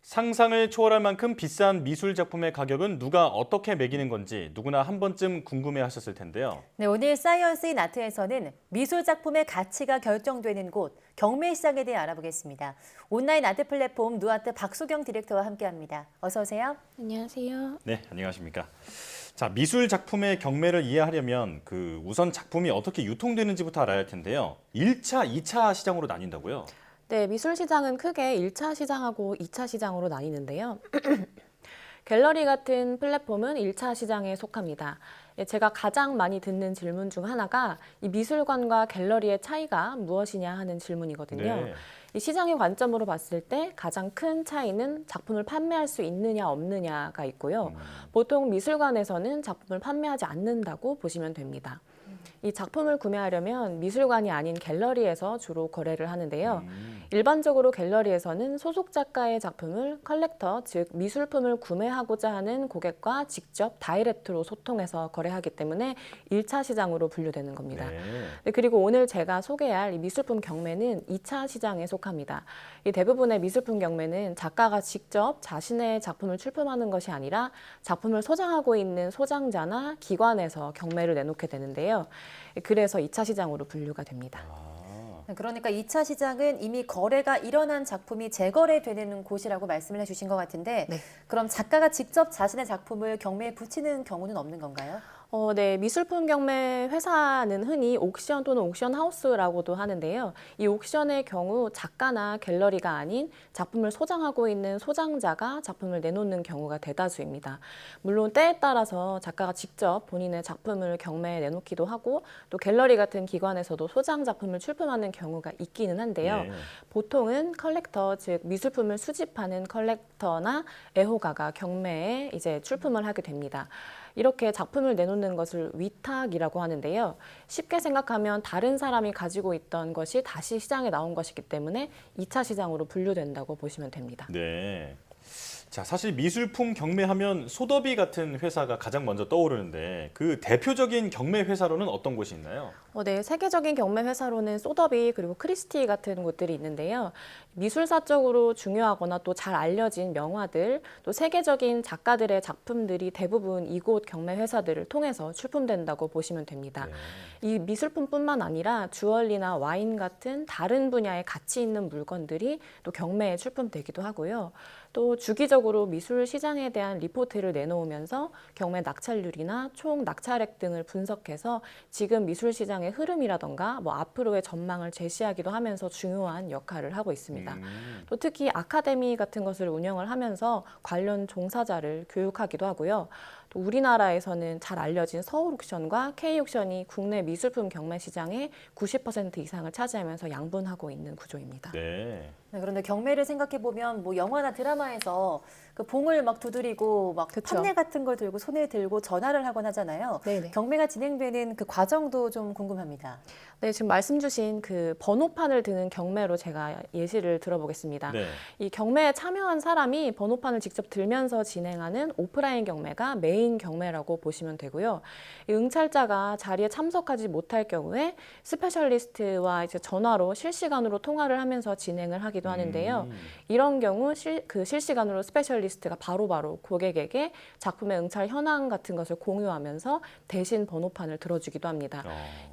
상상을 초월할 만큼 비싼 미술 작품의 가격은 누가 어떻게 매기는 건지 누구나 한 번쯤 궁금해하셨을 텐데요. 네, 오늘 사이언스 인 아트에서는 미술 작품의 가치가 결정되는 곳, 경매 시장에 대해 알아보겠습니다. 온라인 아트 플랫폼 누아트 박소경 디렉터와 함께합니다. 어서 오세요. 안녕하세요. 네, 안녕하십니까. 자, 미술 작품의 경매를 이해하려면 우선 작품이 어떻게 유통되는지부터 알아야 할 텐데요. 1차, 2차 시장으로 나뉜다고요? 네, 미술 시장은 크게 1차 시장하고 2차 시장으로 나뉘는데요. 갤러리 같은 플랫폼은 1차 시장에 속합니다. 제가 가장 많이 듣는 질문 중 하나가 이 미술관과 갤러리의 차이가 무엇이냐 하는 질문이거든요. 네. 이 시장의 관점으로 봤을 때 가장 큰 차이는 작품을 판매할 수 있느냐 없느냐가 있고요. 보통 미술관에서는 작품을 판매하지 않는다고 보시면 됩니다. 이 작품을 구매하려면 미술관이 아닌 갤러리에서 주로 거래를 하는데요. 일반적으로 갤러리에서는 소속 작가의 작품을 컬렉터, 즉 미술품을 구매하고자 하는 고객과 직접 다이렉트로 소통해서 거래하기 때문에 1차 시장으로 분류되는 겁니다. 네. 그리고 오늘 제가 소개할 이 미술품 경매는 2차 시장에 속합니다. 이 대부분의 미술품 경매는 작가가 직접 자신의 작품을 출품하는 것이 아니라 작품을 소장하고 있는 소장자나 기관에서 경매를 내놓게 되는데요. 그래서 2차 시장으로 분류가 됩니다. 그러니까 2차 시장은 이미 거래가 일어난 작품이 재거래되는 곳이라고 말씀을 해주신 것 같은데 네. 그럼 작가가 직접 자신의 작품을 경매에 붙이는 경우는 없는 건가요? 네, 미술품 경매 회사는 흔히 옥션 또는 옥션 하우스라고도 하는데요. 이 옥션의 경우 작가나 갤러리가 아닌 작품을 소장하고 있는 소장자가 작품을 내놓는 경우가 대다수입니다. 물론 때에 따라서 작가가 직접 본인의 작품을 경매에 내놓기도 하고 또 갤러리 같은 기관에서도 소장 작품을 출품하는 경우가 있기는 한데요. 네. 보통은 컬렉터, 즉 미술품을 수집하는 컬렉터나 애호가가 경매에 이제 출품을 하게 됩니다. 이렇게 작품을 내놓는 것을 위탁이라고 하는데요. 쉽게 생각하면 다른 사람이 가지고 있던 것이 다시 시장에 나온 것이기 때문에 2차 시장으로 분류된다고 보시면 됩니다. 네. 자, 사실 미술품 경매하면 소더비 같은 회사가 가장 먼저 떠오르는데 그 대표적인 경매 회사로는 어떤 곳이 있나요? 네, 세계적인 경매 회사로는 소더비 그리고 크리스티 같은 곳들이 있는데요. 미술사적으로 중요하거나 또 잘 알려진 명화들, 또 세계적인 작가들의 작품들이 대부분 이곳 경매 회사들을 통해서 출품된다고 보시면 됩니다. 네. 이 미술품뿐만 아니라 주얼리나 와인 같은 다른 분야의 가치 있는 물건들이 또 경매에 출품되기도 하고요. 또 주기적으로 미술 시장에 대한 리포트를 내놓으면서 경매 낙찰률이나 총 낙찰액 등을 분석해서 지금 미술 시장의 흐름이라던가 앞으로의 전망을 제시하기도 하면서 중요한 역할을 하고 있습니다. 또 특히 아카데미 같은 것을 운영을 하면서 관련 종사자를 교육하기도 하고요. 또 우리나라에서는 잘 알려진 서울 옥션과 K 옥션이 국내 미술품 경매 시장의 90% 이상을 차지하면서 양분하고 있는 구조입니다. 네. 네, 그런데 경매를 생각해 보면 영화나 드라마에서 그 봉을 막 두드리고 막 그쵸. 판넬 같은 걸 들고 손에 들고 전화를 하곤 하잖아요. 네네. 경매가 진행되는 그 과정도 좀 궁금합니다. 네, 지금 말씀 주신 그 번호판을 드는 경매로 제가 예시를 들어보겠습니다. 네. 이 경매에 참여한 사람이 번호판을 직접 들면서 진행하는 오프라인 경매가 메인 경매라고 보시면 되고요. 이 응찰자가 자리에 참석하지 못할 경우에 스페셜리스트와 이제 전화로 실시간으로 통화를 하면서 진행을 하기도 하는데요. 이런 경우 실시간으로 스페셜리스트가 바로바로 고객에게 작품의 응찰 현황 같은 것을 공유하면서 대신 번호판을 들어주기도 합니다.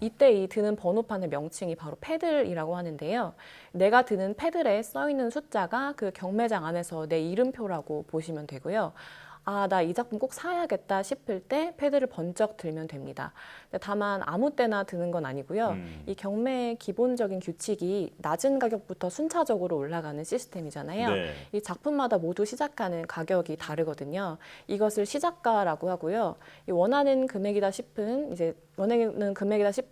이때 이 드는 번호판의 명칭이 바로 패들이라고 하는데요. 내가 드는 패들에 써 있는 숫자가 그 경매장 안에서 내 이름표라고 보시면 되고요. 아, 나 이 작품 꼭 사야겠다 싶을 때 패드를 번쩍 들면 됩니다. 다만 아무 때나 드는 건 아니고요. 이 경매의 기본적인 규칙이 낮은 가격부터 순차적으로 올라가는 시스템이잖아요. 네. 이 작품마다 모두 시작하는 가격이 다르거든요. 이것을 시작가라고 하고요. 이 원하는 금액이다 싶은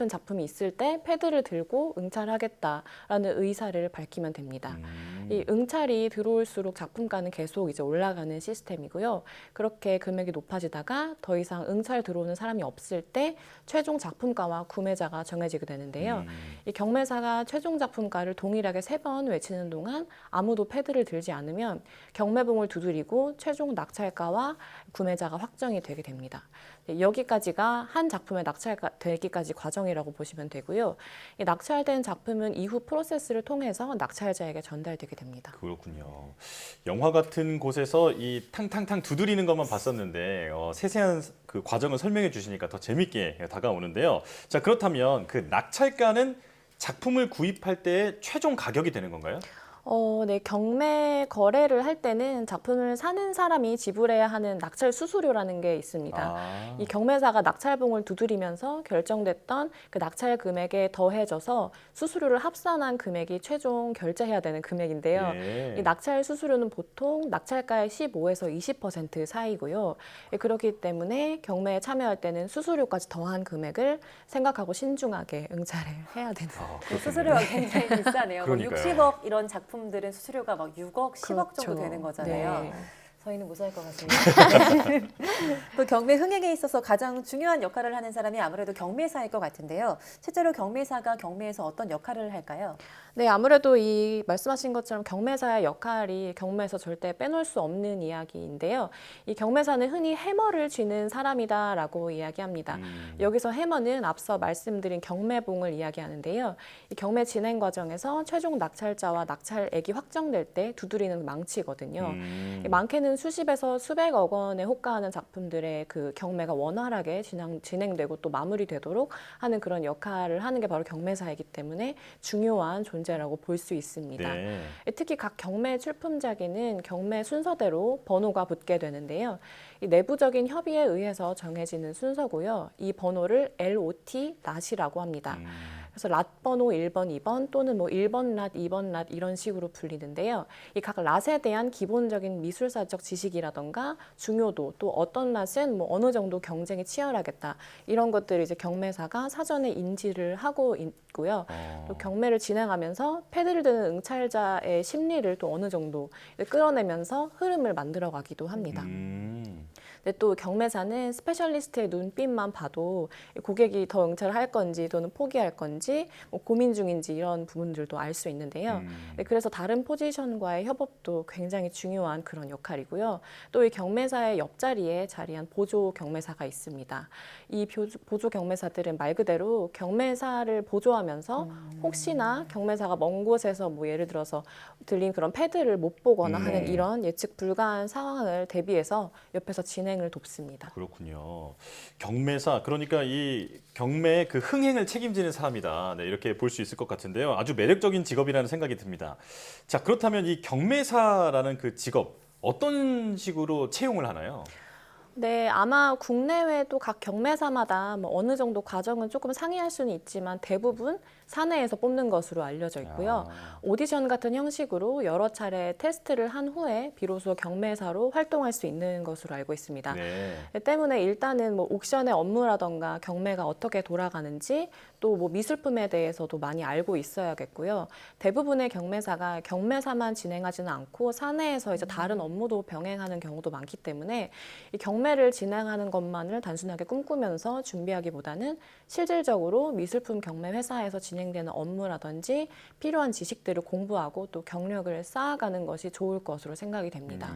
작품이 있을 때 패드를 들고 응찰하겠다라는 의사를 밝히면 됩니다. 이 응찰이 들어올수록 작품가는 계속 이제 올라가는 시스템이고요. 그렇게 금액이 높아지다가 더 이상 응찰 들어오는 사람이 없을 때 최종 작품가와 구매자가 정해지게 되는데요. 이 경매사가 최종 작품가를 동일하게 3번 외치는 동안 아무도 패드를 들지 않으면 경매봉을 두드리고 최종 낙찰가와 구매자가 확정이 되게 됩니다. 여기까지가 한 작품의 낙찰 낙찰되기까지 과정이라고 보시면 되고요. 이 낙찰된 작품은 이후 프로세스를 통해서 낙찰자에게 전달되게 됩니다. 그렇군요. 영화 같은 곳에서 이 탕탕탕 두드리는 것만 봤었는데 세세한 그 과정을 설명해 주시니까 더 재밌게 다가오는데요. 자, 그렇다면 그 낙찰가는 작품을 구입할 때의 최종 가격이 되는 건가요? 네, 경매 거래를 할 때는 작품을 사는 사람이 지불해야 하는 낙찰 수수료라는 게 있습니다. 아, 이 경매사가 낙찰봉을 두드리면서 결정됐던 그 낙찰 금액에 더해져서 수수료를 합산한 금액이 최종 결제해야 되는 금액인데요. 네. 이 낙찰 수수료는 보통 낙찰가의 15에서 20% 사이고요. 그렇기 때문에 경매에 참여할 때는 수수료까지 더한 금액을 생각하고 신중하게 응찰을 해야 되는. 그렇군요. 수수료가 굉장히 비싸네요. 뭐 그러니까요. 60억 이런 작품들은 수수료가 막 6억, 10억 정도 그렇죠. 되는 거잖아요. 네. 저희는 무사할 것 같습니다. 또 경매 흥행에 있어서 가장 중요한 역할을 하는 사람이 아무래도 경매사일 것 같은데요. 실제로 경매사가 경매에서 어떤 역할을 할까요? 네, 아무래도 이 말씀하신 것처럼 경매사의 역할이 경매에서 절대 빼놓을 수 없는 이야기인데요. 이 경매사는 흔히 해머를 쥐는 사람이다라고 이야기합니다. 여기서 해머는 앞서 말씀드린 경매봉을 이야기하는데요. 이 경매 진행 과정에서 최종 낙찰자와 낙찰액이 확정될 때 두드리는 망치거든요. 이 많게는 수십에서 수백억 원에 호가하는 작품들의 그 경매가 원활하게 진행되고 또 마무리되도록 하는 그런 역할을 하는 게 바로 경매사이기 때문에 중요한 존재라고 볼 수 있습니다. 네. 특히 각 경매 출품작에는 경매 순서대로 번호가 붙게 되는데요. 이 내부적인 협의에 의해서 정해지는 순서고요. 이 번호를 LOT, 낫이라고 합니다. 그래서 랏 번호 1번, 2번 또는 뭐 1번 랏, 2번 랏 이런 식으로 불리는데요. 이 각 랏에 대한 기본적인 미술사적 지식이라던가 중요도 또 어떤 랏은 뭐 어느 정도 경쟁이 치열하겠다 이런 것들을 이제 경매사가 사전에 인지를 하고 있고요. 또 경매를 진행하면서 패드를 드는 응찰자의 심리를 또 어느 정도 끌어내면서 흐름을 만들어가기도 합니다. 근데 또 경매사는 스페셜리스트의 눈빛만 봐도 고객이 더 응찰을 할 건지 또는 포기할 건지 뭐 고민 중인지 이런 부분들도 알 수 있는데요. 네, 그래서 다른 포지션과의 협업도 굉장히 중요한 그런 역할이고요. 또 이 경매사의 옆자리에 자리한 보조 경매사가 있습니다. 이 보조 경매사들은 말 그대로 경매사를 보조하면서 혹시나 경매사가 먼 곳에서 뭐 예를 들어서 들린 그런 패드를 못 보거나 하는 이런 예측 불가한 상황을 대비해서 옆에서 진행을 돕습니다. 그렇군요. 경매사, 그러니까 이 경매의 그 흥행을 책임지는 사람이다. 네, 이렇게 볼 수 있을 것 같은데요. 아주 매력적인 직업이라는 생각이 듭니다. 자, 그렇다면 이 경매사라는 그 직업 어떤 식으로 채용을 하나요? 네, 아마 국내외도 각 경매사마다 뭐 어느 정도 과정은 조금 상이할 수는 있지만 대부분 사내에서 뽑는 것으로 알려져 있고요. 오디션 같은 형식으로 여러 차례 테스트를 한 후에 비로소 경매사로 활동할 수 있는 것으로 알고 있습니다. 네. 때문에 일단은 뭐 옥션의 업무라던가 경매가 어떻게 돌아가는지 또 뭐 미술품에 대해서도 많이 알고 있어야겠고요. 대부분의 경매사가 경매사만 진행하지는 않고 사내에서 이제 다른 업무도 병행하는 경우도 많기 때문에 이 경매를 진행하는 것만을 단순하게 꿈꾸면서 준비하기보다는 실질적으로 미술품 경매 회사에서 진행되는 업무라든지 필요한 지식들을 공부하고 또 경력을 쌓아가는 것이 좋을 것으로 생각이 됩니다.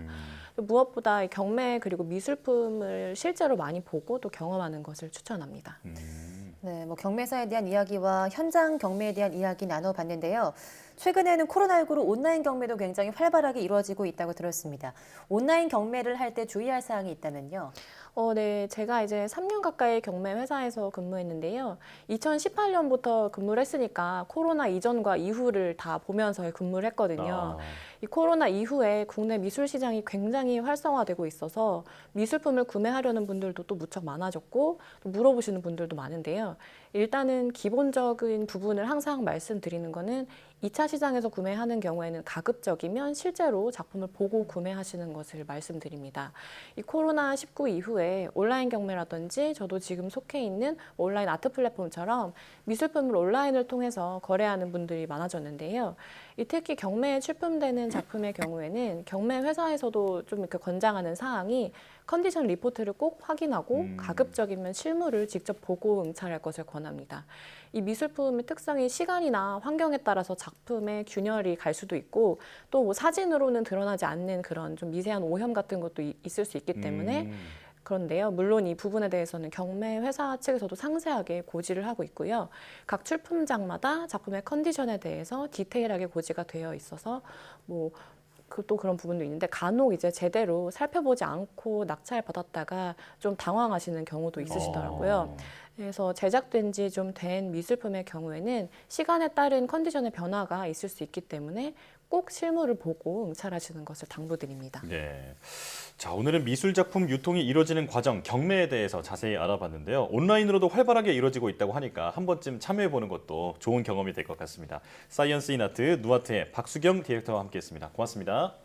무엇보다 이 경매 그리고 미술품을 실제로 많이 보고 또 경험하는 것을 추천합니다. 네, 뭐 경매사에 대한 이야기와 현장 경매에 대한 이야기 나눠봤는데요. 최근에는 코로나19로 온라인 경매도 굉장히 활발하게 이루어지고 있다고 들었습니다. 온라인 경매를 할 때 주의할 사항이 있다면요? 네, 제가 이제 3년 가까이 경매 회사에서 근무했는데요. 2018년부터 근무를 했으니까 코로나 이전과 이후를 다 보면서 근무를 했거든요. 이 코로나 이후에 국내 미술 시장이 굉장히 활성화되고 있어서 미술품을 구매하려는 분들도 또 무척 많아졌고 또 물어보시는 분들도 많은데요. 일단은 기본적인 부분을 항상 말씀드리는 거는 2차 시장에서 구매하는 경우에는 가급적이면 실제로 작품을 보고 구매하시는 것을 말씀드립니다. 이 코로나19 이후에 온라인 경매라든지 저도 지금 속해 있는 온라인 아트 플랫폼처럼 미술품을 온라인을 통해서 거래하는 분들이 많아졌는데요. 특히 경매에 출품되는 작품의 경우에는 경매 회사에서도 좀 이렇게 권장하는 사항이 컨디션 리포트를 꼭 확인하고 가급적이면 실물을 직접 보고 응찰할 것을 권합니다. 이 미술품의 특성이 시간이나 환경에 따라서 작품의 균열이 갈 수도 있고 또 뭐 사진으로는 드러나지 않는 그런 좀 미세한 오염 같은 것도 있을 수 있기 때문에 그런데요, 물론 이 부분에 대해서는 경매 회사 측에서도 상세하게 고지를 하고 있고요. 각 출품작마다 작품의 컨디션에 대해서 디테일하게 고지가 되어 있어서 또 그런 부분도 있는데 간혹 이제 제대로 살펴보지 않고 낙찰 받았다가 좀 당황하시는 경우도 있으시더라고요. 그래서 제작된 지 좀 된 미술품의 경우에는 시간에 따른 컨디션의 변화가 있을 수 있기 때문에 꼭 실물을 보고 응찰하시는 것을 당부드립니다. 네. 자, 오늘은 미술 작품 유통이 이루어지는 과정, 경매에 대해서 자세히 알아봤는데요. 온라인으로도 활발하게 이루어지고 있다고 하니까 한 번쯤 참여해 보는 것도 좋은 경험이 될 것 같습니다. 사이언스 인 아트 누아트의 박수경 디렉터와 함께했습니다. 고맙습니다.